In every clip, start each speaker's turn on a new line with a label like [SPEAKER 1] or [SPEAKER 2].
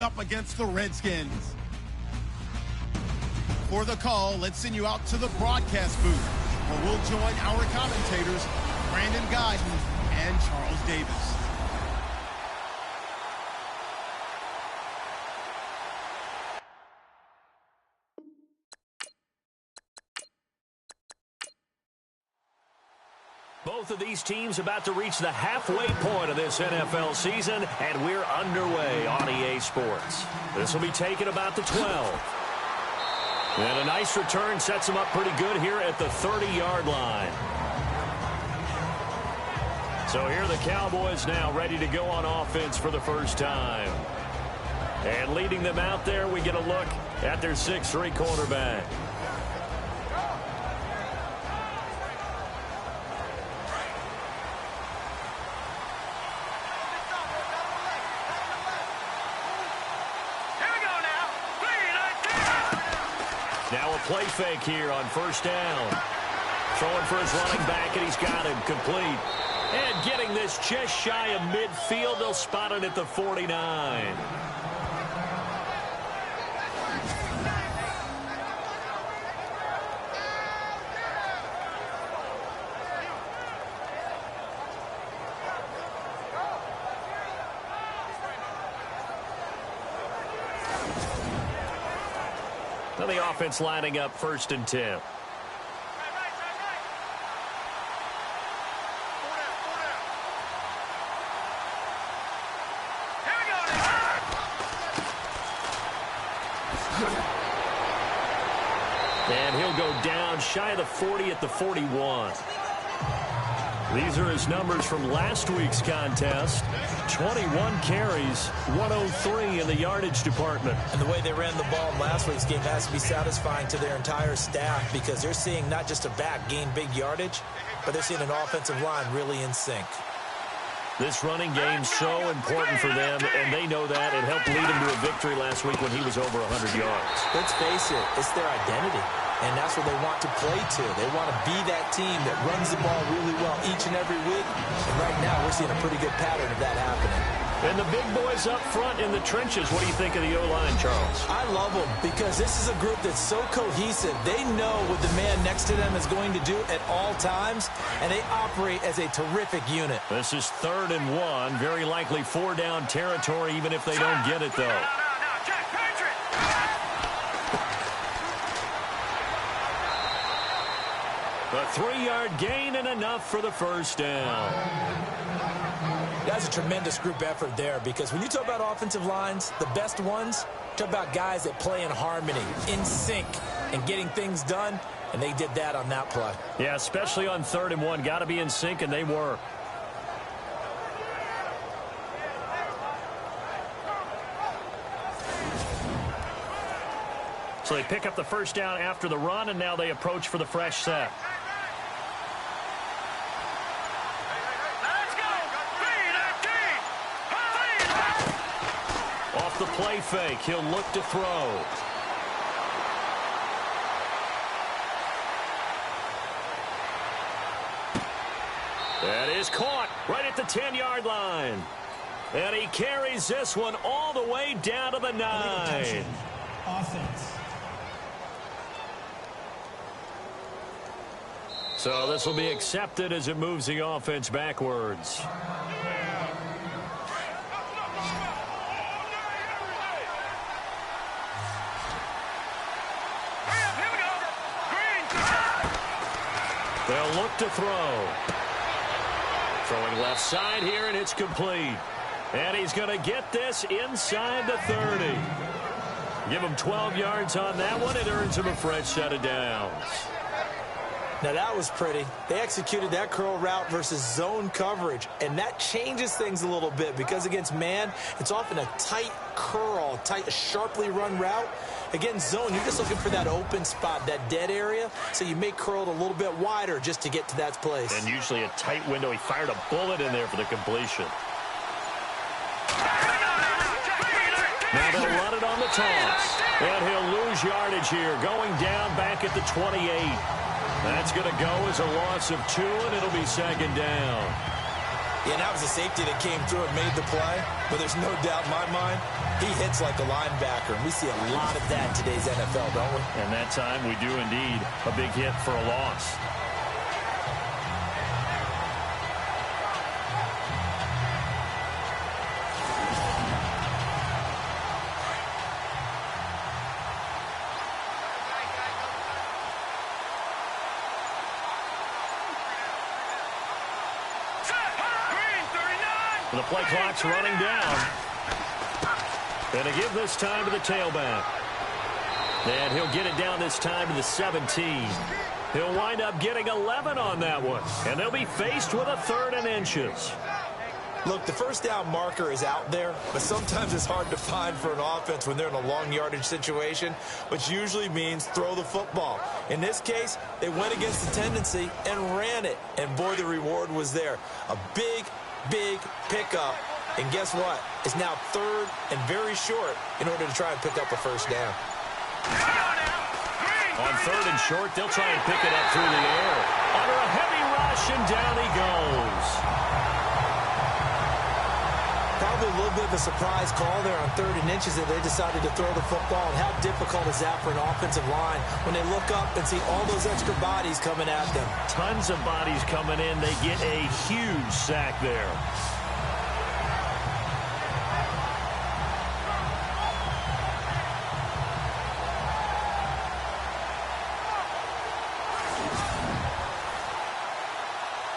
[SPEAKER 1] up against the Redskins. For the call, let's send you out to the broadcast booth, where we'll join our commentators, Brandon Guyton and Charles Davis.
[SPEAKER 2] Both of these teams about to reach the halfway point of this NFL season, and we're underway on EA Sports. This will be taken about the 12. And a nice return sets them up pretty good here at the 30-yard line. So here are the Cowboys now ready to go on offense for the first time. And leading them out there, we get a look at their 6'3" quarterback. Now a play fake here on first down. Throwing for his running back, and he's got him complete. And getting this just shy of midfield. They'll spot it at the 49. Now the offense lining up 1st and 10. And he'll go down shy of the 40 at the 41. These are his numbers from last week's contest. 21 carries, 103 in the yardage department.
[SPEAKER 3] And the way they ran the ball in last week's game has to be satisfying to their entire staff, because they're seeing not just a back gain big yardage, but they're seeing an offensive line really in sync.
[SPEAKER 2] This running game's so important for them, and they know that. It helped lead him to a victory last week when he was over 100 yards.
[SPEAKER 3] Let's face it, it's their identity, and that's what they want to play to. They want to be that team that runs the ball really well each and every week, and right now we're seeing a pretty good pattern of that happening.
[SPEAKER 2] And the big boys up front in the trenches. What do you think of the O-line, Charles?
[SPEAKER 3] I love them, because this is a group that's so cohesive. They know what the man next to them is going to do at all times, and they operate as a terrific unit.
[SPEAKER 2] This is 3rd and 1. Very likely 4-down territory, even if they don't get it, though. A 3-yard gain and enough for the first down.
[SPEAKER 3] That's a tremendous group effort there, because when you talk about offensive lines, the best ones, talk about guys that play in harmony, in sync, and getting things done, and they did that on that play.
[SPEAKER 2] Yeah, especially on 3rd and 1. Got to be in sync, and they were. So they pick up the first down after the run, and now they approach for the fresh set. Off the play fake, he'll look to throw. That is caught right at the 10-yard line. And he carries this one all the way down to the 9.
[SPEAKER 4] Offense.
[SPEAKER 2] So this will be accepted as it moves the offense backwards. They'll look to throw. Throwing left side here, and it's complete. And he's going to get this inside the 30. Give him 12 yards on that one. It earns him a fresh set of downs.
[SPEAKER 3] Now that was pretty. They executed that curl route versus zone coverage, and that changes things a little bit, because against man, it's often a tight curl, tight, sharply run route. Against zone, you're just looking for that open spot, that dead area, so you may curl it a little bit wider just to get to that place.
[SPEAKER 2] And usually a tight window. He fired a bullet in there for the completion. Now they'll run it on the toss. And he'll lose yardage here, going down back at the 28. That's going to go as a loss of 2, and it'll be 2nd down.
[SPEAKER 3] Yeah, and that was a safety that came through and made the play. But there's no doubt in my mind, he hits like a linebacker. And we see a lot of that in today's NFL, don't we?
[SPEAKER 2] And that time we do indeed. A big hit for a loss. The play clock's running down. And to give this time to the tailback. And he'll get it down this time to the 17. He'll wind up getting 11 on that one. And they'll be faced with a 3rd and inches.
[SPEAKER 3] Look, the first down marker is out there, but sometimes it's hard to find for an offense when they're in a long yardage situation, which usually means throw the football. In this case, they went against the tendency and ran it. And boy, the reward was there. A big pickup. And guess what? It's now 3rd and very short in order to try and pick up a first down.
[SPEAKER 2] On 3rd and short, they'll try and pick it up through the air. Under a heavy rush, and down he goes.
[SPEAKER 3] Probably a little bit of a surprise call there on 3rd and inches that they decided to throw the football. And how difficult is that for an offensive line when they look up and see all those extra bodies coming at them?
[SPEAKER 2] Tons of bodies coming in. They get a huge sack there.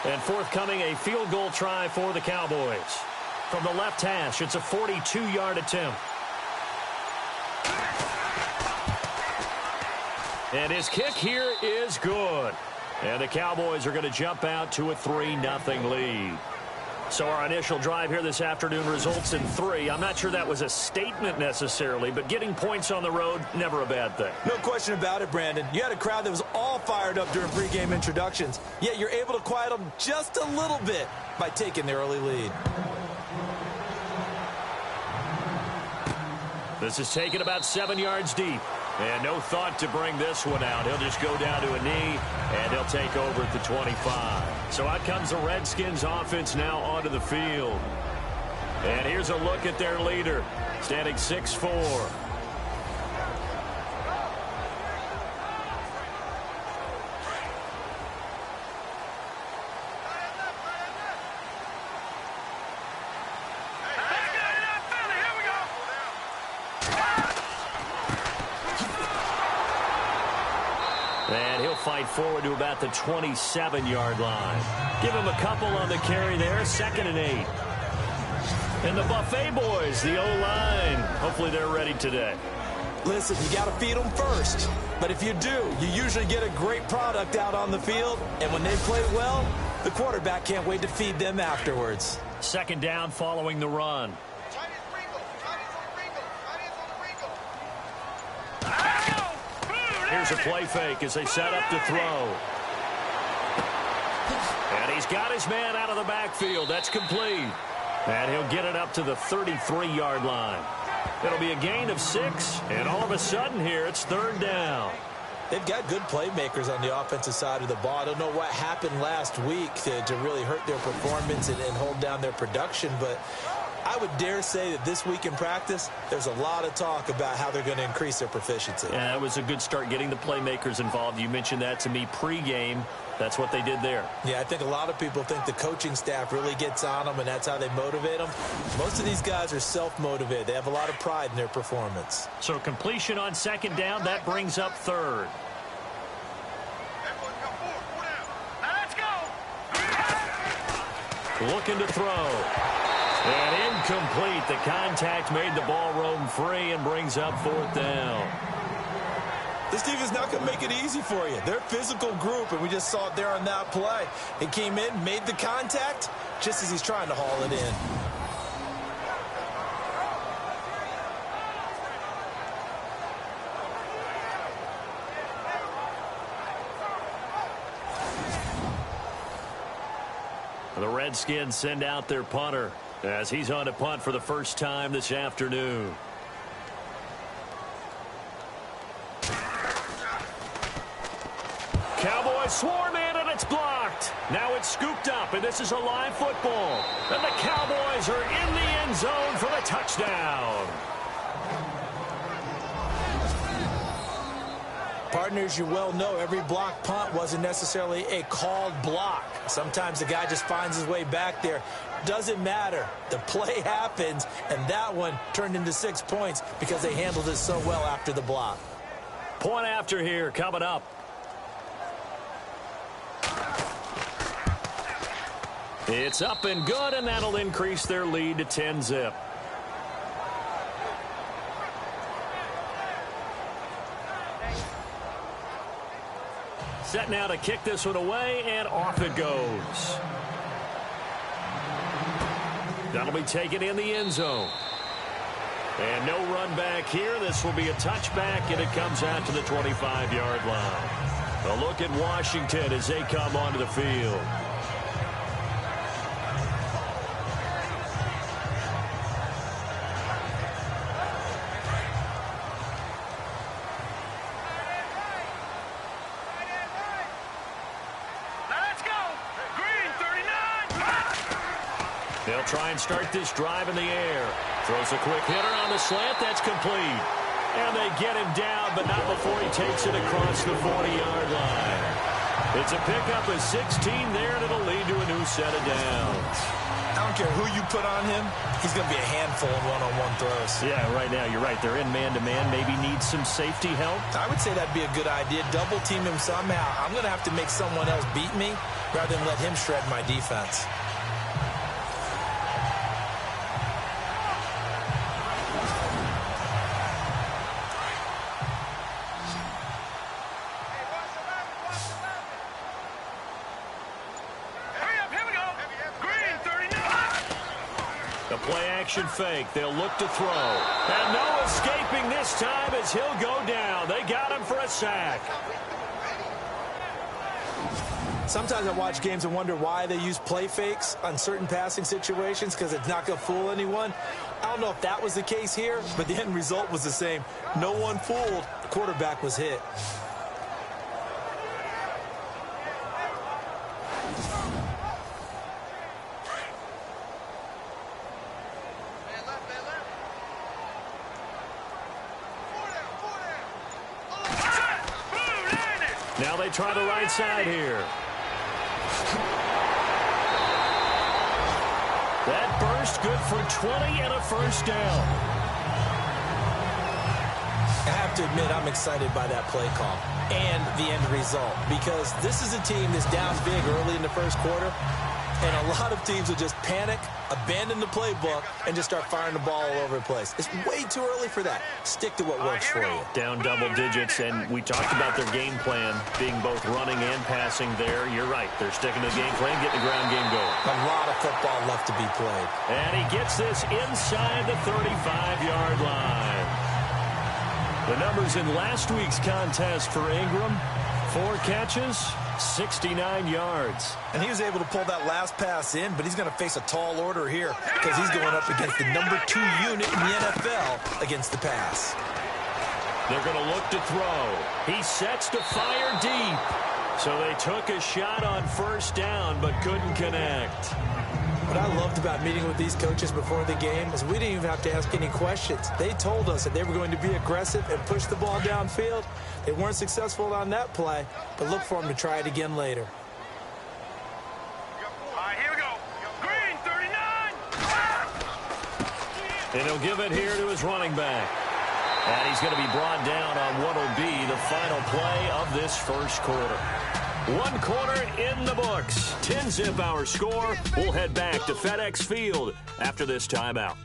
[SPEAKER 2] And forthcoming, a field goal try for the Cowboys. From the left hash, it's a 42-yard attempt. And his kick here is good. And the Cowboys are going to jump out to a 3-0 lead. So our initial drive here this afternoon results in 3. I'm not sure that was a statement necessarily, but getting points on the road, never a bad thing.
[SPEAKER 3] No question about it, Brandon. You had a crowd that was all fired up during pregame introductions, yet you're able to quiet them just a little bit by taking the early lead.
[SPEAKER 2] This is taken about 7 yards deep. And no thought to bring this one out. He'll just go down to a knee, and he'll take over at the 25. So out comes the Redskins offense now onto the field. And here's a look at their leader, standing 6'4". And he'll fight forward to about the 27-yard line. Give him a couple on the carry there, 2nd and 8. And the Buffet boys, the O-line, hopefully they're ready today.
[SPEAKER 3] Listen, you got to feed them first. But if you do, you usually get a great product out on the field. And when they play well, the quarterback can't wait to feed them afterwards.
[SPEAKER 2] 2nd down following the run. Here's a play fake as they set up to throw. And he's got his man out of the backfield. That's complete. And he'll get it up to the 33-yard line. It'll be a gain of 6, and all of a sudden here it's 3rd down.
[SPEAKER 3] They've got good playmakers on the offensive side of the ball. I don't know what happened last week to really hurt their performance and hold down their production, but I would dare say that this week in practice, there's a lot of talk about how they're going to increase their proficiency.
[SPEAKER 2] Yeah, it was a good start getting the playmakers involved. You mentioned that to me pregame. That's what they did there.
[SPEAKER 3] Yeah, I think a lot of people think the coaching staff really gets on them, and that's how they motivate them. Most of these guys are self-motivated. They have a lot of pride in their performance.
[SPEAKER 2] So completion on 2nd down, that brings up 3rd. Looking to throw. And incomplete. The contact made the ball roam free and brings up 4th down.
[SPEAKER 3] This team is not going to make it easy for you. They're a physical group, and we just saw it there on that play. He came in, made the contact, just as he's trying to haul it in.
[SPEAKER 2] The Redskins send out their punter as he's on to punt for the first time this afternoon. Cowboys swarm in, and a It's blocked. Now it's scooped up, and this is a live football. And the Cowboys are in the end zone for the touchdown.
[SPEAKER 3] Partners, you well know every block punt wasn't necessarily a called block. Sometimes the guy just finds his way back there. Doesn't matter. The play happens, and that one turned into 6 points because they handled it so well after the block.
[SPEAKER 2] Point after here coming up. It's up and good, and that'll increase their lead to 10-zip. Set now to kick this one away, and off it goes. That'll be taken in the end zone. And no run back here. This will be a touchback, and it comes out to the 25-yard line. A look at Washington as they come onto the field. They'll try and start this drive in the air. Throws a quick hitter on the slant. That's complete. And they get him down, but not before he takes it across the 40-yard line. It's a pickup of 16 there, and it'll lead to a new set of downs.
[SPEAKER 3] I don't care who you put on him. He's going to be a handful in one-on-one throws.
[SPEAKER 2] Yeah, right now, you're right. They're in man-to-man. Maybe need some safety help.
[SPEAKER 3] I would say that'd be a good idea. Double team him somehow. I'm going to have to make someone else beat me rather than let him shred my defense.
[SPEAKER 2] Play-action fake. They'll look to throw. And no escaping this time as he'll go down. They got him for a sack.
[SPEAKER 3] Sometimes I watch games and wonder why they use play fakes on certain passing situations because it's not going to fool anyone. I don't know if that was the case here, but the end result was the same. No one fooled. The quarterback was hit.
[SPEAKER 2] Now they try the right side here. That burst good for 20 and a first down.
[SPEAKER 3] I have to admit I'm excited by that play call and the end result because this is a team that's down big early in the first quarter, and a lot of teams will just panic, abandon the playbook, and just start firing the ball all over the place. It's way too early for that. Stick to what works for you.
[SPEAKER 2] Down double digits, and we talked about their game plan being both running and passing there. You're right. They're sticking to the game plan, getting the ground game going.
[SPEAKER 3] A lot of football left to be played.
[SPEAKER 2] And he gets this inside the 35-yard line. The numbers in last week's contest for Ingram: 4 catches, 69 yards.
[SPEAKER 3] And he was able to pull that last pass in, but he's going to face a tall order here because he's going up against the number 2 unit in the NFL against the pass.
[SPEAKER 2] They're going to look to throw. He sets to fire deep. So they took a shot on first down but couldn't connect.
[SPEAKER 3] What I loved about meeting with these coaches before the game is we didn't even have to ask any questions. They told us that they were going to be aggressive and push the ball downfield. They weren't successful on that play, but look for them to try it again later.
[SPEAKER 4] All right, here we go. Green, 39.
[SPEAKER 2] And he'll give it here to his running back. And he's going to be brought down on what will be the final play of this first quarter. 1 quarter in the books. 10-zip our score. We'll head back to FedEx Field after this timeout.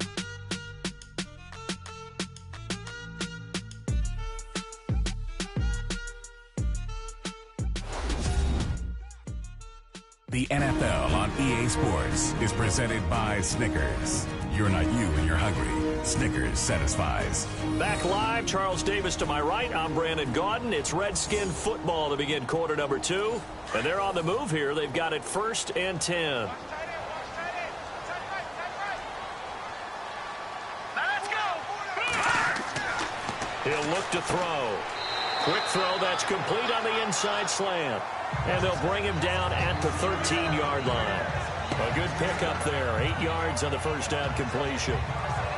[SPEAKER 5] The NFL on EA Sports is presented by Snickers. You're not you when you're hungry. Snickers satisfies.
[SPEAKER 2] Back live, Charles Davis to my right. I'm Brandon Gaudin. It's Redskin football to begin quarter number 2. And they're on the move here. They've got it 1st and 10.
[SPEAKER 4] Let's go.
[SPEAKER 2] He'll look to throw. Quick throw that's complete on the inside slant. And they'll bring him down at the 13-yard line. A good pickup there. 8 yards on the first down completion.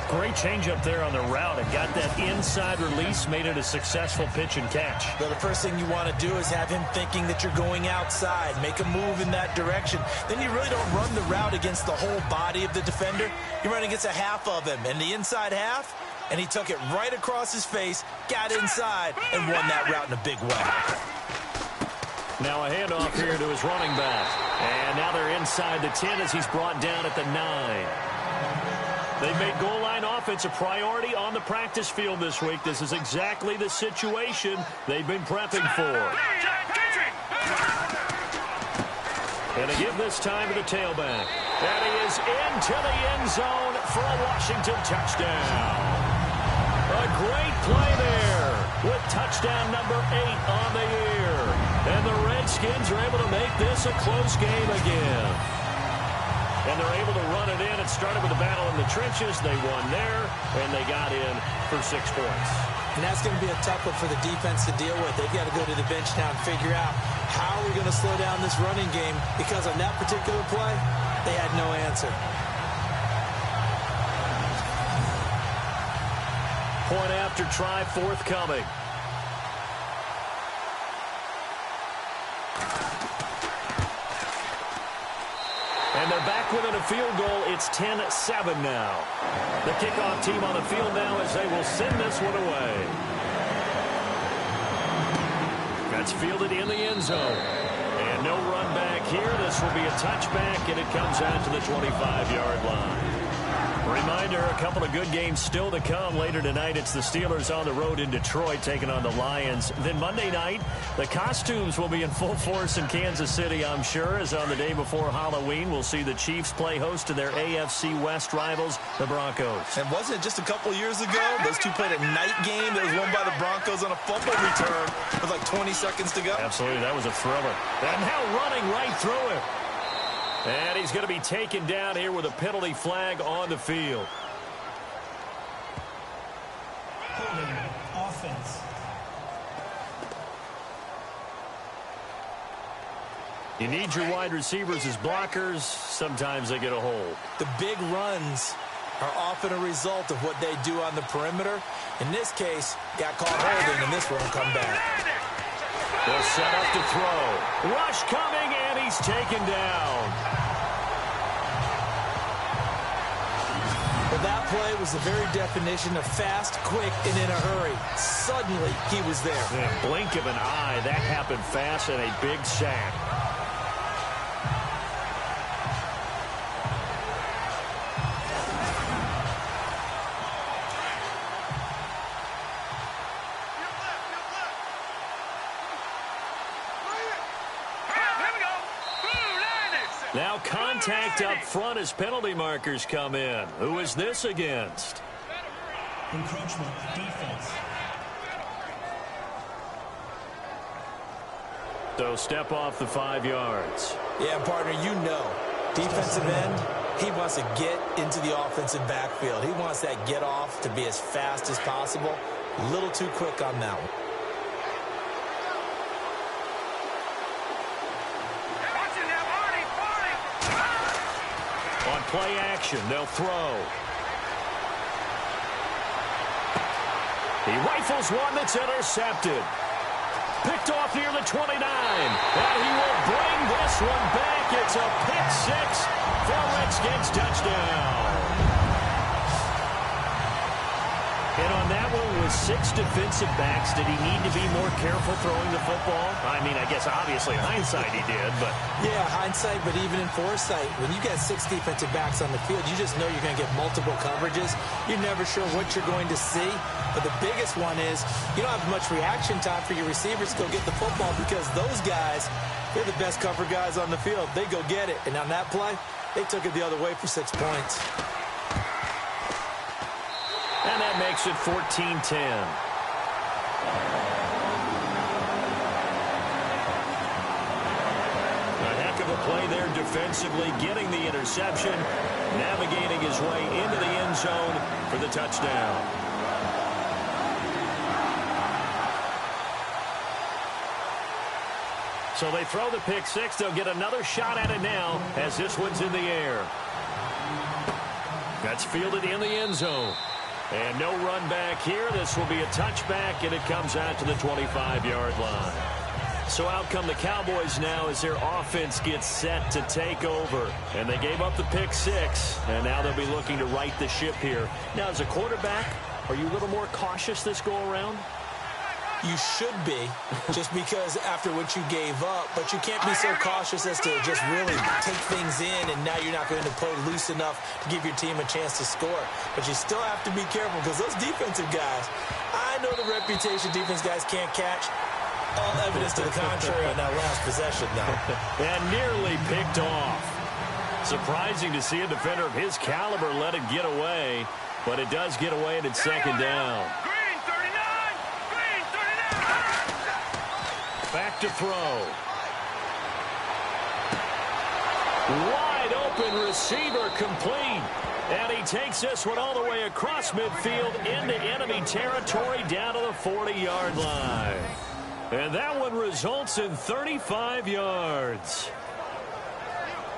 [SPEAKER 6] Great change up there on the route and got that inside release, made it a successful pitch and catch.
[SPEAKER 3] But the first thing you want to do is have him thinking that you're going outside, make a move in that direction. Then you really don't run the route against the whole body of the defender. You run against a half of him, and the inside half, and he took it right across his face, got inside, and won that route in a big way.
[SPEAKER 2] Now a handoff here to his running back. And now they're inside the 10 as he's brought down at the 9. They've made goal line offense a priority on the practice field this week. This is exactly the situation they've been prepping for. And they give this time to the tailback. And he is into the end zone for a Washington touchdown. A great play there with touchdown number 8 on the year. And the Redskins are able to make this a close game again. And they're able to run it in. It started with a battle in the trenches. They won there, and they got in for 6 points.
[SPEAKER 3] And that's going to be a tough one for the defense to deal with. They've got to go to the bench now and figure out how we're going to slow down this running game, because on that particular play, they had no answer.
[SPEAKER 2] Point after try forthcoming. And they're back within a field goal. It's 10-7 now. The kickoff team on the field now as they will send this one away. That's fielded in the end zone. And no run back here. This will be a touchback, and it comes out to the 25-yard line. Reminder, a couple of good games still to come. Later tonight, it's the Steelers on the road in Detroit taking on the Lions. Then Monday night, the costumes will be in full force in Kansas City, I'm sure, as on the day before Halloween, we'll see the Chiefs play host to their AFC West rivals, the Broncos.
[SPEAKER 3] And wasn't it just a couple years ago, those two played a night game that was won by the Broncos on a fumble return with like 20 seconds to go?
[SPEAKER 2] Absolutely, that was a thriller. And now running right through it. And he's going to be taken down here with a penalty flag on the field.
[SPEAKER 7] Offense.
[SPEAKER 2] You need your wide receivers as blockers. Sometimes they get a hold.
[SPEAKER 3] The big runs are often a result of what they do on the perimeter. In this case, got caught holding, and this one will come back.
[SPEAKER 2] They'll set up to throw. Rush coming, and he's taken down.
[SPEAKER 3] Well, that play was the very definition of fast, quick, and in a hurry. Suddenly, he was there.
[SPEAKER 2] In a blink of an eye, that happened fast, and a big sack. Now contact up front as penalty markers come in. Who is this against?
[SPEAKER 7] Encroachment defense.
[SPEAKER 2] So step off the 5 yards.
[SPEAKER 3] Yeah, partner, you know, defensive end, he wants to get into the offensive backfield. He wants that get off to be as fast as possible. A little too quick on that one.
[SPEAKER 2] On play action, they'll throw. He rifles one that's intercepted. Picked off near the 29. And he will bring this one back. It's a pick six for Redskins touchdown. And on that one, with 6 defensive backs, did he need to be more careful throwing the football? I mean, I guess obviously hindsight he did, but...
[SPEAKER 3] Yeah, hindsight, but even in foresight, when you got 6 defensive backs on the field, you just know you're going to get multiple coverages. You're never sure what you're going to see. But the biggest one is you don't have much reaction time for your receivers to go get the football, because those guys, they're the best cover guys on the field. They go get it. And on that play, they took it the other way for 6 points.
[SPEAKER 2] And that makes it 14-10. A heck of a play there defensively, getting the interception, navigating his way into the end zone for the touchdown. So they throw the pick six. They'll get another shot at it now as this one's in the air. That's fielded in the end zone. And no run back here. This will be a touchback, and it comes out to the 25-yard line. So out come the Cowboys now as their offense gets set to take over. And they gave up the pick six, and now they'll be looking to right the ship here. Now, as a quarterback, are you a little more cautious this go-around?
[SPEAKER 3] You should be, just because after what you gave up, but you can't be so cautious as to just really take things in, and now you're not going to play loose enough to give your team a chance to score. But you still have to be careful because those defensive guys, I know the reputation defense guys can't catch. All evidence to the contrary on that last possession, though.
[SPEAKER 2] And nearly picked off. Surprising to see a defender of his caliber let it get away, but it does get away, and it's second down. Back to throw. Wide open receiver complete. And he takes this one all the way across midfield into enemy territory down to the 40-yard line. And that one results in 35 yards.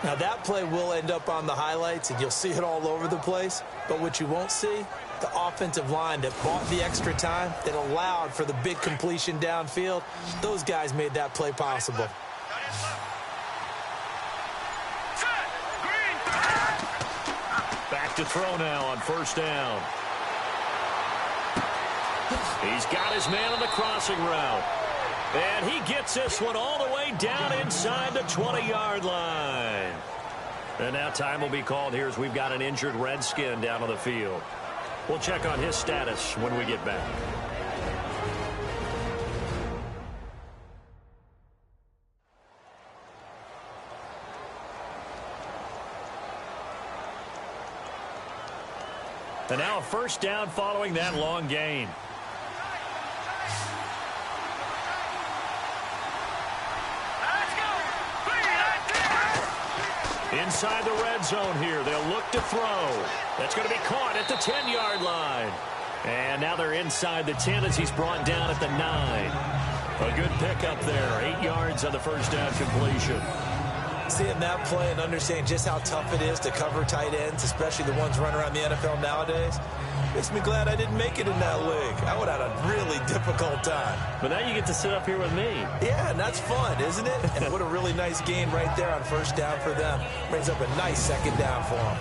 [SPEAKER 3] Now that play will end up on the highlights, and you'll see it all over the place. But what you won't see, the offensive line that bought the extra time, that allowed for the big completion downfield, those guys made that play possible.
[SPEAKER 2] Back to throw now on first down. He's got his man on the crossing route. And he gets this one all the way down inside the 20-yard line. And now time will be called here as we've got an injured Redskin down on the field. We'll check on his status when we get back. And now a first down following that long gain. Inside the red zone here. They'll look to throw. That's going to be caught at the 10-yard line. And now they're inside the 10 as he's brought down at the 9. A good pickup there. 8 yards on the first down completion.
[SPEAKER 3] Seeing that play and understanding just how tough it is to cover tight ends, especially the ones running around the NFL nowadays, makes me glad I didn't make it in that league. I would have had a really difficult time.
[SPEAKER 2] But now you get to sit up here with me.
[SPEAKER 3] Yeah, and that's fun, isn't it? And what a really nice gain right there on first down for them. Brings up a nice second down for them.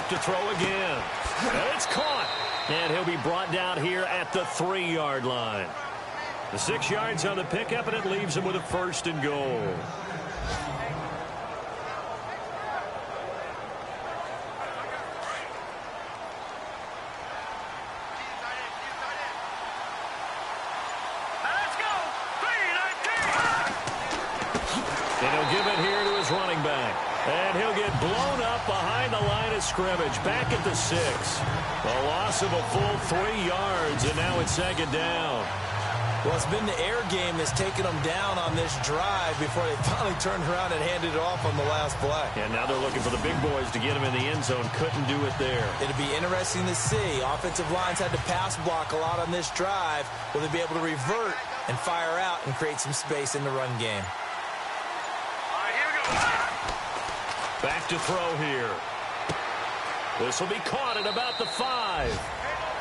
[SPEAKER 2] To throw again. And it's caught. And he'll be brought down here at the 3-yard line. The 6 yards on the pickup, and it leaves him with a first and goal. And he'll give it here to his running back. And he'll get blown up behind the line of scrimmage. Back at the 6. A loss of a full 3 yards, and now it's second down.
[SPEAKER 3] Well, it's been the air game that's taken them down on this drive before they finally turned around and handed it off on the last play.
[SPEAKER 2] And now they're looking for the big boys to get him in the end zone. Couldn't do it there.
[SPEAKER 3] It'll be interesting to see. Offensive lines had to pass block a lot on this drive. Will they be able to revert and fire out and create some space in the run game?
[SPEAKER 2] Back to throw here. This will be caught at about the 5.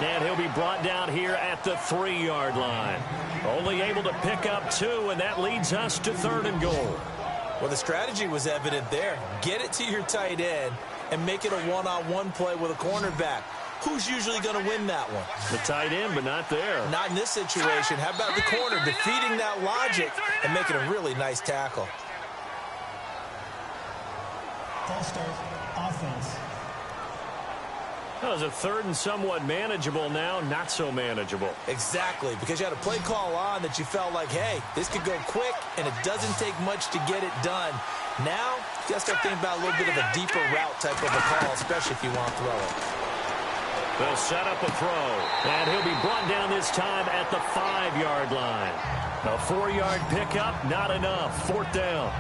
[SPEAKER 2] And he'll be brought down here at the 3-yard line. Only able to pick up 2, and that leads us to 3rd and goal.
[SPEAKER 3] Well, the strategy was evident there. Get it to your tight end and make it a one-on-one play with a cornerback. Who's usually going to win that one?
[SPEAKER 2] The tight end, but not there.
[SPEAKER 3] Not in this situation. How about the corner defeating that logic and making a really nice tackle?
[SPEAKER 7] False start, offense.
[SPEAKER 2] That was a 3rd and somewhat manageable, now not so manageable.
[SPEAKER 3] Exactly, because you had a play call on that you felt like, hey, this could go quick, and it doesn't take much to get it done. Now, you got to start thinking about a little bit of a deeper route type of a call, especially if you want to throw it.
[SPEAKER 2] They'll set up a throw, and he'll be brought down this time at the 5-yard line. A 4-yard pickup, not enough. 4th down.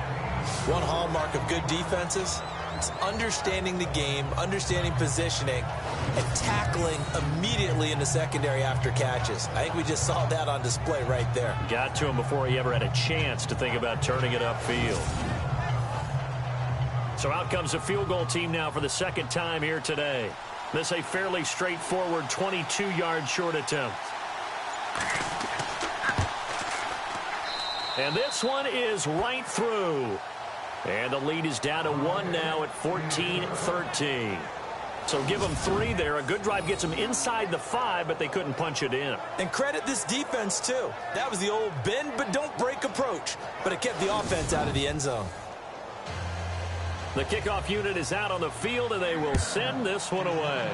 [SPEAKER 3] One hallmark of good defenses is understanding the game, understanding positioning, and tackling immediately in the secondary after catches. I think we just saw that on display right there.
[SPEAKER 6] Got to him before he ever had a chance to think about turning it upfield. So out comes the field goal team now for the second time here today. This a fairly straightforward 22-yard short attempt. And this one is right through. And the lead is down to 1 now at 14-13. So give them 3 there. A good drive gets them inside the 5, but they couldn't punch it in.
[SPEAKER 3] And credit this defense, too. That was the old bend but don't break approach. But it kept the offense out of the end zone.
[SPEAKER 6] The kickoff unit is out on the field, and they will send this one away.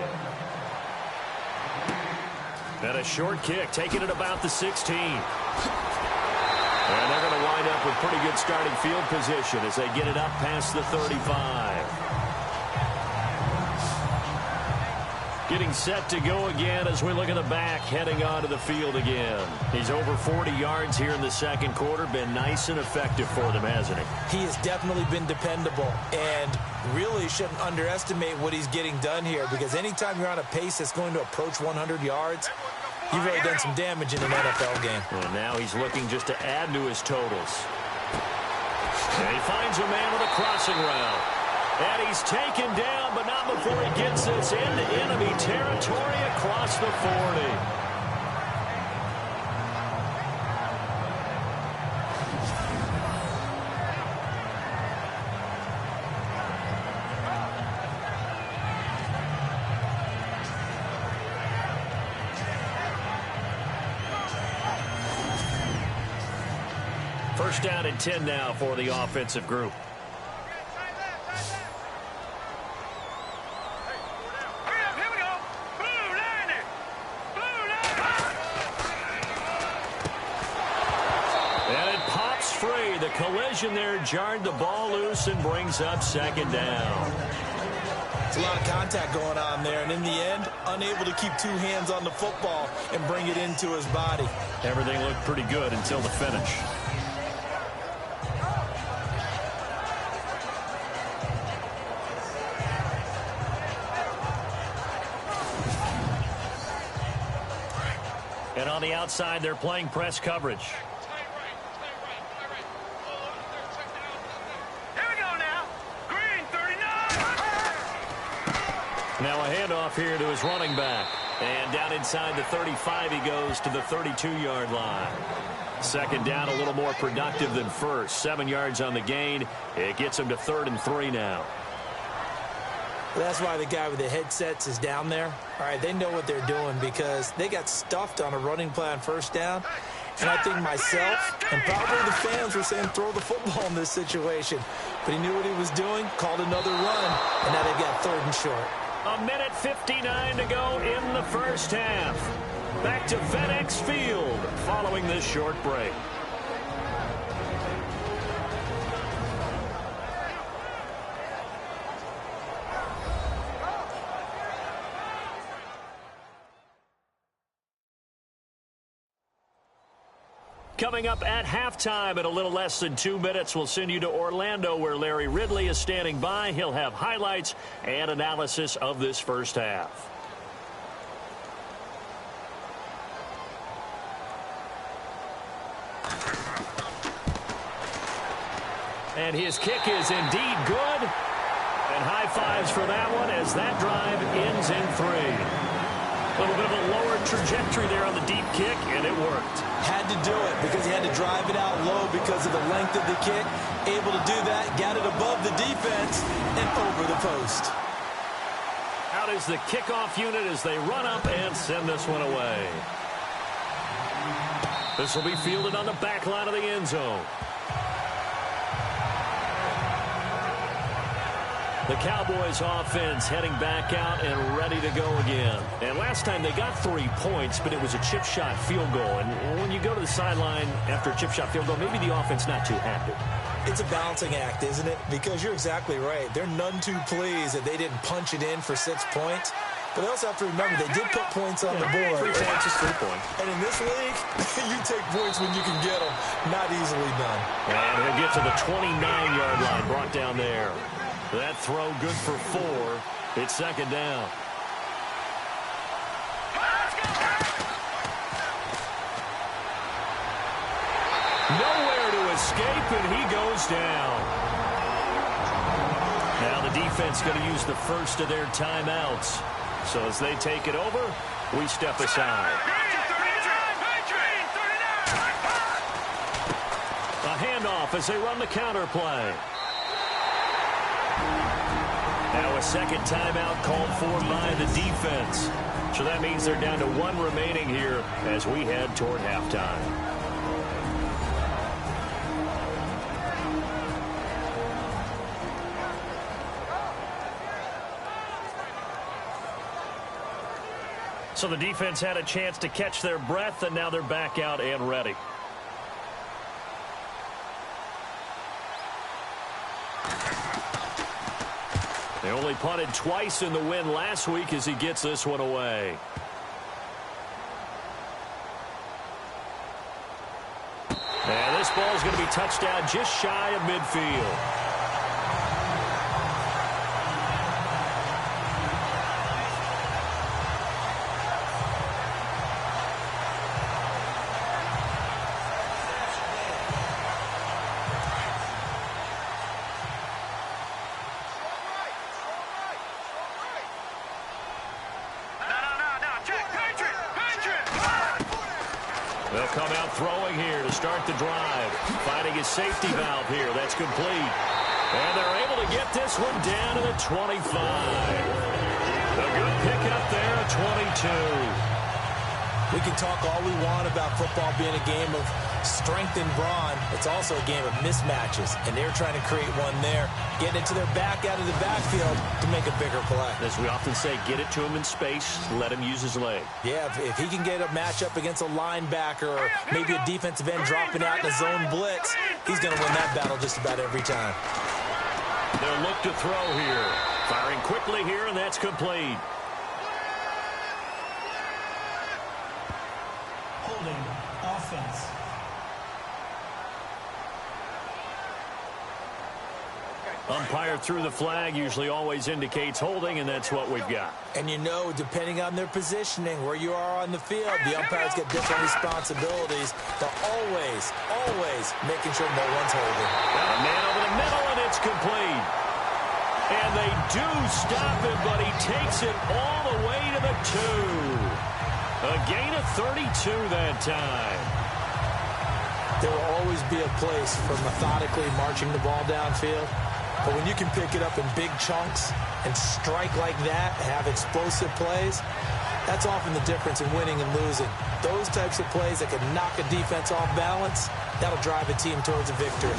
[SPEAKER 6] And a short kick, taking it about the 16. And they're going to wind up with pretty good starting field position as they get it up past the 35. Getting set to go again as we look at the back, heading onto the field again. He's over 40 yards here in the second quarter. Been nice and effective for them, hasn't he?
[SPEAKER 3] He has definitely been dependable, and really shouldn't underestimate what he's getting done here, because anytime you're on a pace that's going to approach 100 yards, you've really done some damage in an NFL game.
[SPEAKER 6] And now he's looking just to add to his totals. And he finds a man with a crossing route. And he's taken down, but not before he gets this into enemy territory across the 40. First down and 10 now for the offensive group. The collision there jarred the ball loose and brings up second down.
[SPEAKER 3] It's a lot of contact going on there, and in the end, unable to keep 2 hands on the football and bring it into his body.
[SPEAKER 6] Everything looked pretty good until the finish. And on the outside, they're playing press coverage. Now a handoff here to his running back. And down inside the 35, he goes to the 32-yard line. Second down, a little more productive than first. 7 yards on the gain. It gets him to 3rd and 3 now.
[SPEAKER 3] That's why the guy with the headsets is down there. All right, they know what they're doing because they got stuffed on a running play on first down. And I think myself and probably the fans were saying throw the football in this situation. But he knew what he was doing, called another run, and now they've got 3rd and short.
[SPEAKER 6] A minute 59 to go in the first half. Back to FedEx Field following this short break. Coming up at halftime in a little less than 2 minutes, we'll send you to Orlando where Larry Ridley is standing by. He'll have highlights and analysis of this first half. And his kick is indeed good. And high fives for that one as that drive ends in 3. A little bit of a lower trajectory there on the deep kick, and it worked.
[SPEAKER 3] Had to do it because he had to drive it out low because of the length of the kick. Able to do that, got it above the defense and over the post.
[SPEAKER 6] Out is the kickoff unit as they run up and send this one away. This will be fielded on the back line of the end zone. The Cowboys offense heading back out and ready to go again. And last time they got 3 points, but it was a chip shot field goal. And when you go to the sideline after a chip shot field goal, maybe the offense not too happy.
[SPEAKER 3] It's a balancing act, isn't it? Because you're exactly right. They're none too pleased that they didn't punch it in for 6 points. But they also have to remember they did put points on the board.
[SPEAKER 6] 3 points is 3 points.
[SPEAKER 3] And in this league, you take points when you can get them. Not easily done.
[SPEAKER 6] And he'll get to the 29-yard line, brought down there. That throw good for 4. It's second down. Nowhere to escape, and he goes down. Now the defense going to use the first of their timeouts. So as they take it over, we step aside. A handoff as they run the counter play. Now a second timeout called for by the defense. So that means they're down to 1 remaining here as we head toward halftime. So the defense had a chance to catch their breath, and now they're back out and ready. They only punted twice in the win last week as he gets this one away. And this ball is going to be touched down just shy of midfield. They'll come out throwing here to start the drive. Finding his safety valve here. That's complete. And they're able to get this one down to the 25. A good pickup there at 22.
[SPEAKER 3] We can talk all we want about football being a game of strength and brawn. It's also a game of mismatches, and they're trying to create one there, getting it to their back out of the backfield to make a bigger play.
[SPEAKER 6] As we often say, get it to him in space, let him use his leg.
[SPEAKER 3] Yeah, if he can get a matchup against a linebacker or maybe a defensive end dropping out in a zone blitz, he's going to win that battle just about every time.
[SPEAKER 6] They'll look to throw here. Firing quickly here, and that's complete.
[SPEAKER 7] Holding offense.
[SPEAKER 6] Umpire threw the flag, usually always indicates holding, and that's what we've got.
[SPEAKER 3] And you know, depending on their positioning, where you are on the field, the umpires get different responsibilities. They're always making sure no one's holding.
[SPEAKER 6] Got a man over the middle, and it's complete. And they do stop him, but he takes it all the way to the 2. A gain of 32 that time.
[SPEAKER 3] There will always be a place for methodically marching the ball downfield. But when you can pick it up in big chunks and strike like that, have explosive plays, that's often the difference in winning and losing. Those types of plays that can knock a defense off balance, that'll drive a team towards a victory.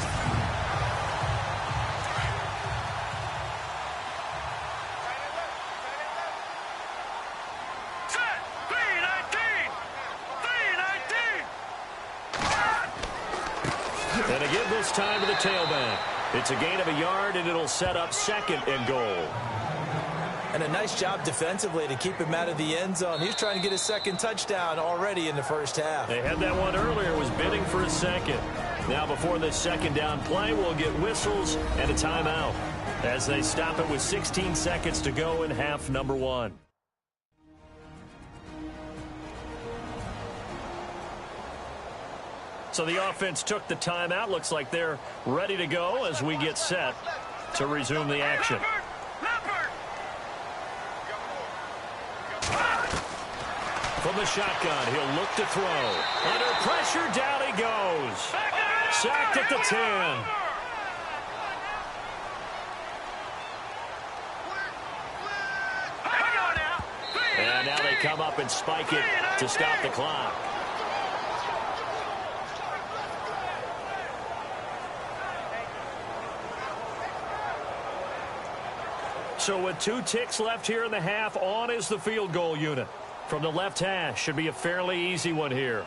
[SPEAKER 6] And again this time to the tailback. It's a gain of a yard, and it'll set up second and goal.
[SPEAKER 3] And a nice job defensively to keep him out of the end zone. He's trying to get his second touchdown already in the first half.
[SPEAKER 6] They had that one earlier, was bidding for a second. Now before this second down play, we'll get whistles and a timeout as they stop it with 16 seconds to go in half number 1. So the offense took the timeout. Looks like they're ready to go as we get set to resume the action. From the shotgun, he'll look to throw. Under pressure, down he goes. Sacked at the 10. And now they come up and spike it to stop the clock. So with 2 ticks left here in the half, on is the field goal unit. From the left hash, should be a fairly easy one here.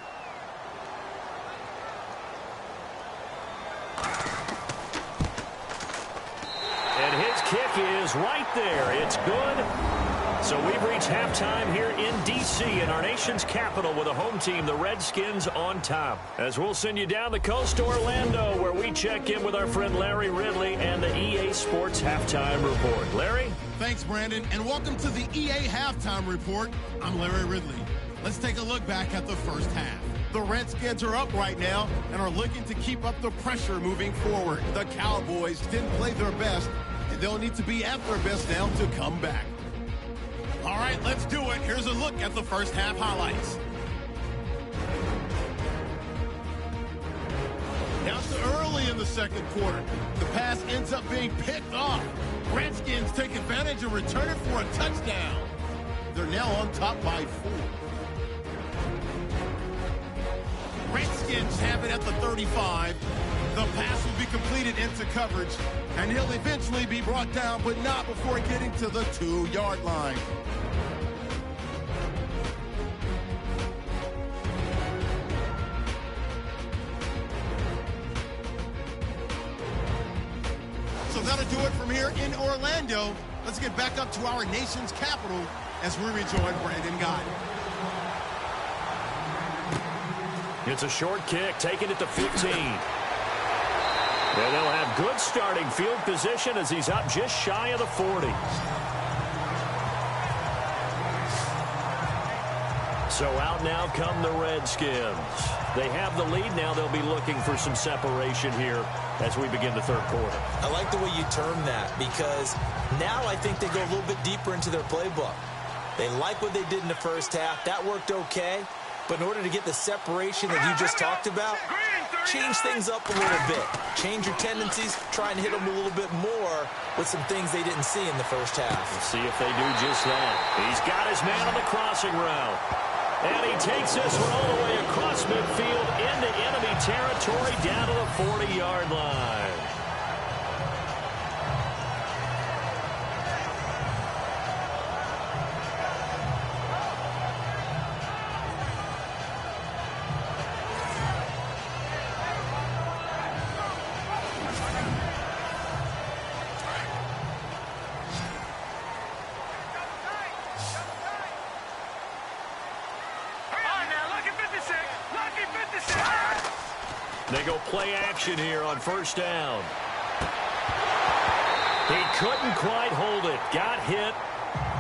[SPEAKER 6] And his kick is right there. It's good. So we've reached halftime here in D.C. in our nation's capital with a home team, the Redskins, on top. As we'll send you down the coast to Orlando, where we check in with our friend Larry Ridley and the EA Sports Halftime Report. Larry?
[SPEAKER 1] Thanks, Brandon, and welcome to the EA Halftime Report. I'm Larry Ridley. Let's take a look back at the first half. The Redskins are up right now and are looking to keep up the pressure moving forward. The Cowboys didn't play their best, and they'll need to be at their best now to come back. All right, let's do it. Here's a look at the first half highlights. Now it's early in the second quarter. The pass ends up being picked off. Redskins take advantage and return it for a touchdown. They're now on top by 4. Redskins have it at the 35. The pass will be completed into coverage, and he'll eventually be brought down, but not before getting to the 2-yard line. So that'll do it from here in Orlando. Let's get back up to our nation's capital as we rejoin Brandon Guy.
[SPEAKER 6] It's a short kick, taking it to 15. And they'll have good starting field position as he's up just shy of the 40. So out now come the Redskins. They have the lead now. They'll be looking for some separation here as we begin the third quarter.
[SPEAKER 3] I like the way you term that, because now I think they go a little bit deeper into their playbook. They like what they did in the first half. That worked okay. But in order to get the separation that you just talked about, change things up a little bit. Change your tendencies. Try and hit them a little bit more with some things they didn't see in the first half.
[SPEAKER 6] Let's see if they do just that. He's got his man on the crossing route. And he takes this one all the way across midfield into enemy territory down to the 40-yard line. They go play action here on first down. He couldn't quite hold it. Got hit.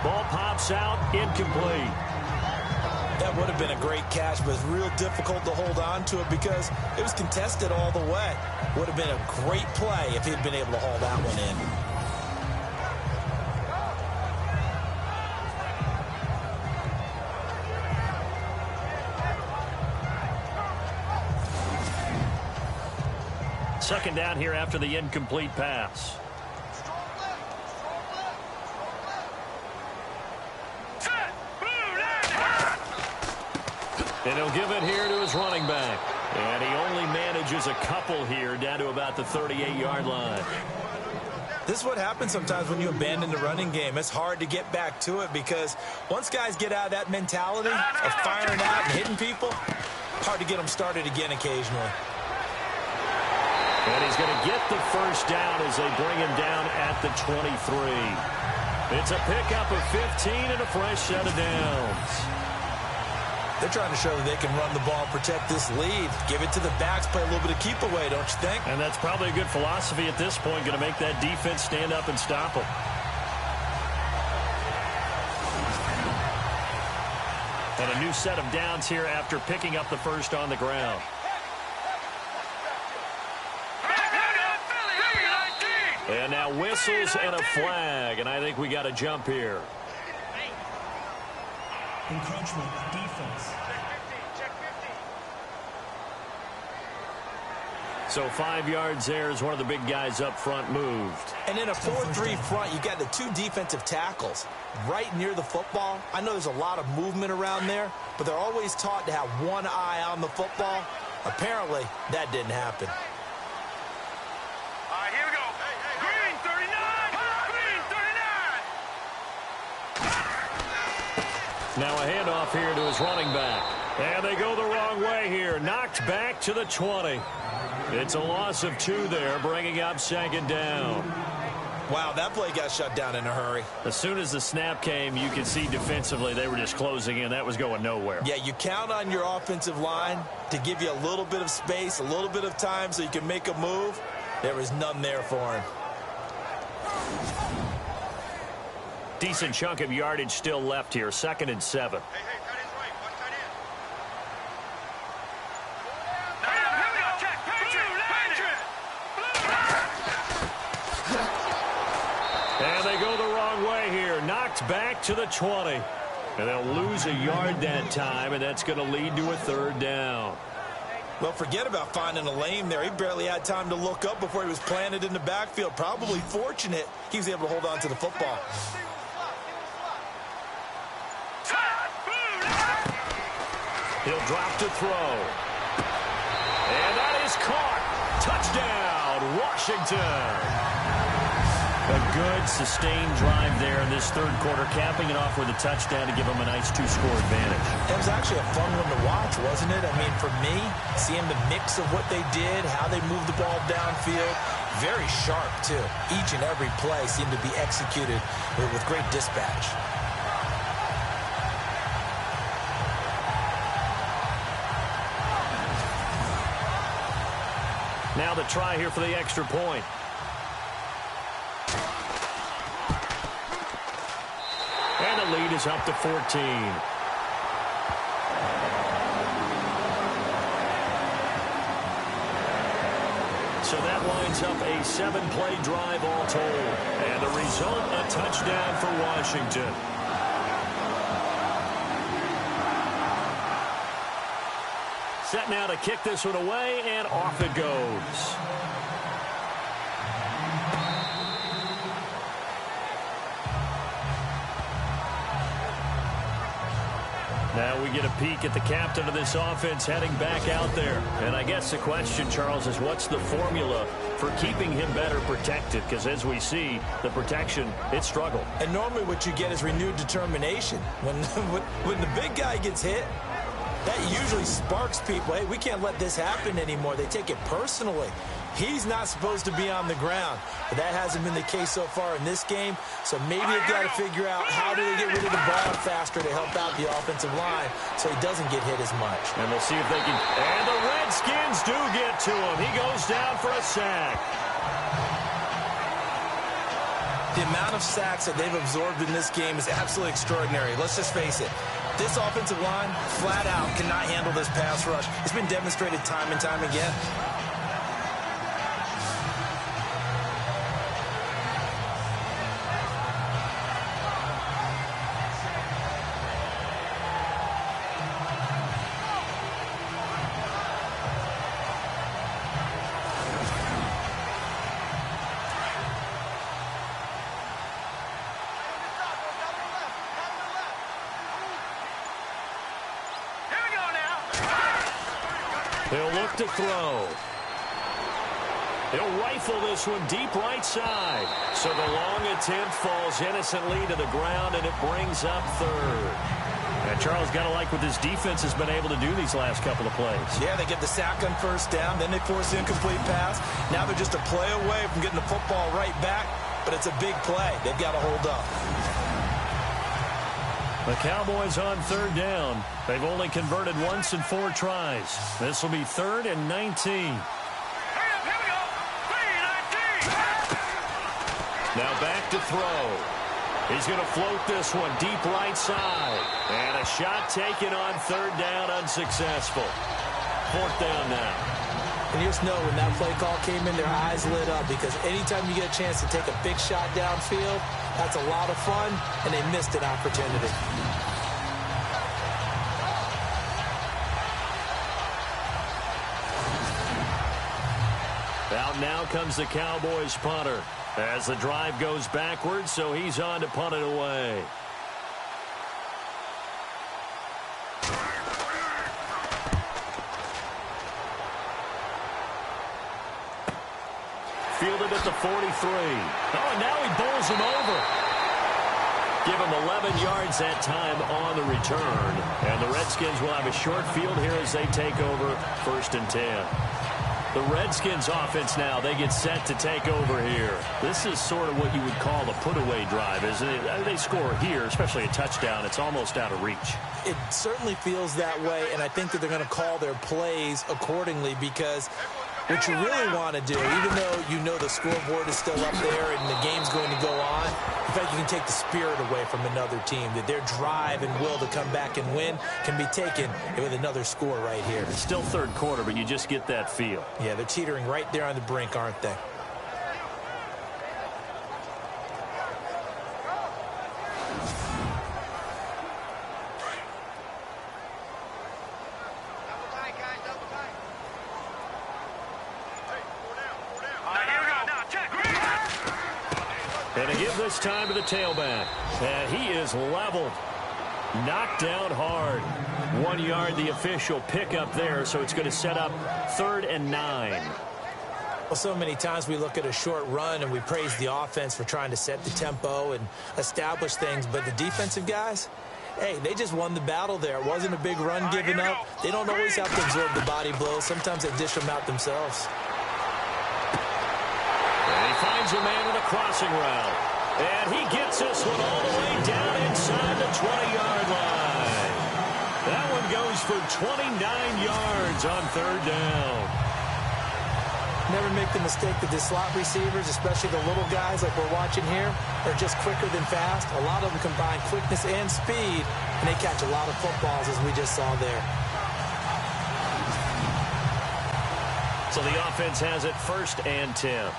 [SPEAKER 6] Ball pops out. Incomplete.
[SPEAKER 3] That would have been a great catch, but it's real difficult to hold on to it because it was contested all the way. Would have been a great play if he'd been able to haul that one in.
[SPEAKER 6] Second down here after the incomplete pass. And he'll give it here to his running back. And he only manages a couple here down to about the 38-yard line.
[SPEAKER 3] This is what happens sometimes when you abandon the running game. It's hard to get back to it because once guys get out of that mentality of firing out and hitting people, hard to get them started again occasionally.
[SPEAKER 6] And he's going to get the first down as they bring him down at the 23. It's a pickup of 15 and a fresh set of downs.
[SPEAKER 3] They're trying to show that they can run the ball, protect this lead, give it to the backs, play a little bit of keep away, don't you think?
[SPEAKER 6] And that's probably a good philosophy at this point, going to make that defense stand up and stop them. And a new set of downs here after picking up the first on the ground. And now whistles and a flag, and I think we got a jump here.
[SPEAKER 7] Encroachment, defense.
[SPEAKER 6] So 5 yards there as one of the big guys up front moved.
[SPEAKER 3] And in a 4-3 front, you've got the two defensive tackles right near the football. I know there's a lot of movement around there, but they're always taught to have one eye on the football. Apparently, that didn't happen.
[SPEAKER 4] All right, here we go. Green 39! Green 39!
[SPEAKER 6] Now a handoff here to his running back. And they go the wrong way here. Knocked back to the 20. It's a loss of 2 there, bringing up second down.
[SPEAKER 3] Wow, that play got shut down in a hurry.
[SPEAKER 6] As soon as the snap came, you could see defensively they were just closing in. That was going nowhere.
[SPEAKER 3] Yeah, you count on your offensive line to give you a little bit of space, a little bit of time so you can make a move. There was none there for him.
[SPEAKER 6] Decent chunk of yardage still left here. 2nd and 7.
[SPEAKER 4] Hey, tight end's right. One tight end.
[SPEAKER 6] And they go the wrong way here. Knocked back to the 20. And they'll lose a yard that time, and that's going to lead to a 3rd down.
[SPEAKER 3] Well, forget about finding a lane there. He barely had time to look up before he was planted in the backfield. Probably fortunate he was able to hold on to the football.
[SPEAKER 6] He'll drop to throw. And that is caught. Touchdown, Washington. A good, sustained drive there in this 3rd quarter, capping it off with a touchdown to give them a nice 2-score advantage.
[SPEAKER 3] It was actually a fun one to watch, wasn't it? I mean, for me, seeing the mix of what they did, how they moved the ball downfield, very sharp, too. Each and every play seemed to be executed with great dispatch.
[SPEAKER 6] Now the try here for the extra point. And the lead is up to 14. So that lines up a 7-play drive all told. And the result, a touchdown for Washington. Set now to kick this one away, and off it goes. Now we get a peek at the captain of this offense heading back out there. And I guess the question, Charles, is what's the formula for keeping him better protected? Because as we see, the protection, it struggled.
[SPEAKER 3] And normally what you get is renewed determination. When the big guy gets hit, that usually sparks people. Hey, we can't let this happen anymore. They take it personally. He's not supposed to be on the ground, but that hasn't been the case so far in this game. So maybe they've got to figure out how do they get rid of the ball faster to help out the offensive line so he doesn't get hit as much.
[SPEAKER 6] And we'll see if they can. And the Redskins do get to him. He goes down for a sack.
[SPEAKER 3] The amount of sacks that they've absorbed in this game is absolutely extraordinary. Let's just face it. This offensive line, flat out, cannot handle this pass rush. It's been demonstrated time and time again.
[SPEAKER 6] He'll look to throw. He'll rifle this one deep right side. So the long attempt falls innocently to the ground, and it brings up 3rd. And Charles, got to like what this defense has been able to do these last couple of plays.
[SPEAKER 3] Yeah, they get the sack on 1st down, then they force the incomplete pass. Now they're just a play away from getting the football right back, but it's a big play. They've got to hold up.
[SPEAKER 6] The Cowboys on 3rd down. They've only converted once in 4 tries. This will be 3rd and 19. Now back to throw. He's going to float this one deep right side. And a shot taken on 3rd down, unsuccessful. 4th down now.
[SPEAKER 3] And you just know when that play call came in, their eyes lit up because anytime you get a chance to take a big shot downfield, that's a lot of fun, and they missed an opportunity.
[SPEAKER 6] Out now comes the Cowboys punter as the drive goes backwards, so he's on to punt it away. Fielded at the 43. Oh, and now he bowls him over. Give him 11 yards that time on the return. And the Redskins will have a short field here as they take over 1st and 10. The Redskins offense now, they get set to take over here. This is sort of what you would call a put-away drive, isn't it? They score here, especially a touchdown. It's almost out of reach.
[SPEAKER 3] It certainly feels that way, and I think that they're going to call their plays accordingly because what you really want to do, even though you know the scoreboard is still up there and the game's going to go on, in fact, you can take the spirit away from another team, that their drive and will to come back and win can be taken with another score right here.
[SPEAKER 6] It's still third quarter, but you just get that feel.
[SPEAKER 3] Yeah, they're teetering right there on the brink, aren't they?
[SPEAKER 6] And they give this time to the tailback. And he is leveled. Knocked down hard. 1 yard, the official pickup there, so it's going to set up 3rd and 9.
[SPEAKER 3] Well, so many times we look at a short run and we praise the offense for trying to set the tempo and establish things, but the defensive guys, hey, they just won the battle there. It wasn't a big run given up. They don't always have to absorb the body blows. Sometimes they dish them out themselves.
[SPEAKER 6] And he finds a man in a crossing route. And he gets this one all the way down inside the 20-yard line. That one goes for 29 yards on 3rd down.
[SPEAKER 3] Never make the mistake that the slot receivers, especially the little guys like we're watching here, are just quicker than fast. A lot of them combine quickness and speed, and they catch a lot of footballs, as we just saw there.
[SPEAKER 6] So the offense has it 1st and 10.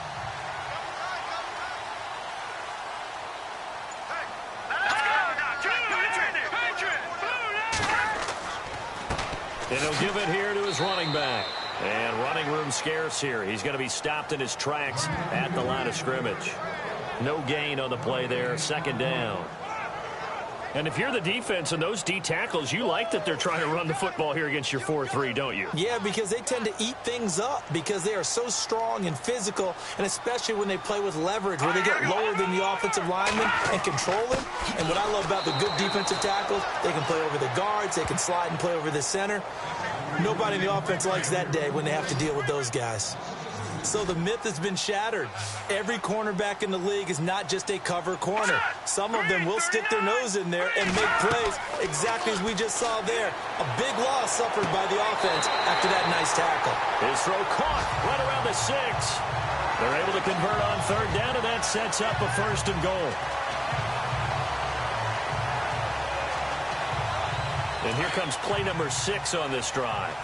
[SPEAKER 6] And he'll give it here to his running back. And running room scarce here. He's going to be stopped in his tracks at the line of scrimmage. No gain on the play there. 2nd down. And if you're the defense and those D tackles, you like that they're trying to run the football here against your 4-3, don't you?
[SPEAKER 3] Yeah, because they tend to eat things up because they are so strong and physical, and especially when they play with leverage where they get lower than the offensive lineman and control him. And what I love about the good defensive tackles, they can play over the guards, they can slide and play over the center. Nobody in the offense likes that day when they have to deal with those guys. So the myth has been shattered. Every cornerback in the league is not just a cover corner. Some of them will stick their nose in there and make plays exactly as we just saw there. A big loss suffered by the offense after that nice tackle.
[SPEAKER 6] His throw caught right around the 6. They're able to convert on 3rd down, and that sets up a 1st and goal. And here comes play number 6 on this drive.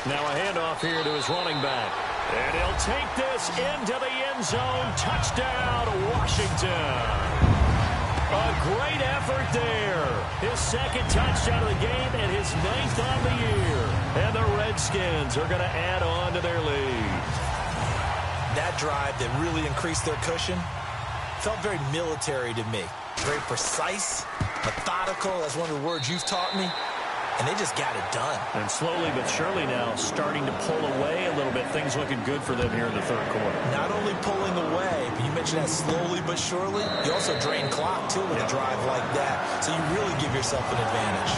[SPEAKER 6] Now a handoff here to his running back. And he'll take this into the end zone. Touchdown, Washington. A great effort there. His 2nd touchdown of the game and his 9th on the year. And the Redskins are going to add on to their lead.
[SPEAKER 3] That drive that really increased their cushion felt very military to me. Very precise, methodical. That's one of the words you've taught me. And they just got it done.
[SPEAKER 6] And slowly but surely now starting to pull away a little bit. Things looking good for them here in the 3rd quarter.
[SPEAKER 3] Not only pulling away, but you mentioned that slowly but surely. You also drain clock, too, with a drive like that. So you really give yourself an advantage.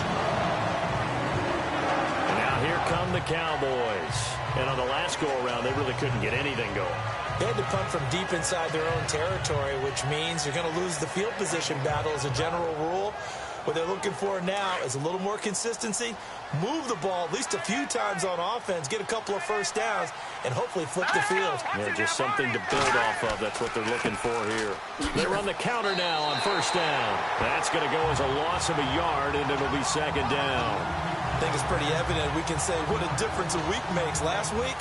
[SPEAKER 6] And now here come the Cowboys. And on the last go-around, they really couldn't get anything going.
[SPEAKER 3] They had to punt from deep inside their own territory, which means you're going to lose the field position battle as a general rule. What they're looking for now is a little more consistency, move the ball at least a few times on offense, get a couple of 1st downs, and hopefully flip the field.
[SPEAKER 6] Yeah, just something to build off of. That's what they're looking for here. They run the counter now on 1st down. That's going to go as a loss of a yard, and it'll be 2nd down.
[SPEAKER 3] I think it's pretty evident. We can say what a difference a week makes. Last week,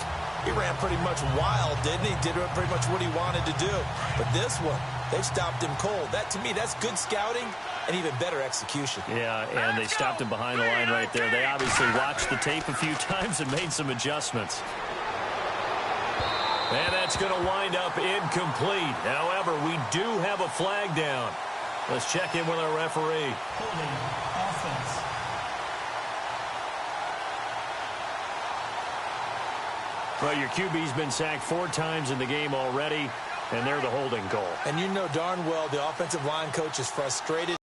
[SPEAKER 3] he ran pretty much wild, didn't he? Did pretty much what he wanted to do. But this one, they've stopped him cold. That, to me, that's good scouting and even better execution.
[SPEAKER 6] Yeah, and they stopped him behind the line right there. They obviously watched the tape a few times and made some adjustments. And that's going to wind up incomplete. However, we do have a flag down. Let's check in with our referee.
[SPEAKER 7] Holding offense.
[SPEAKER 6] Well, your QB's been sacked 4 times in the game already, and they're the holding goal.
[SPEAKER 3] And you know darn well the offensive line coach is frustrated.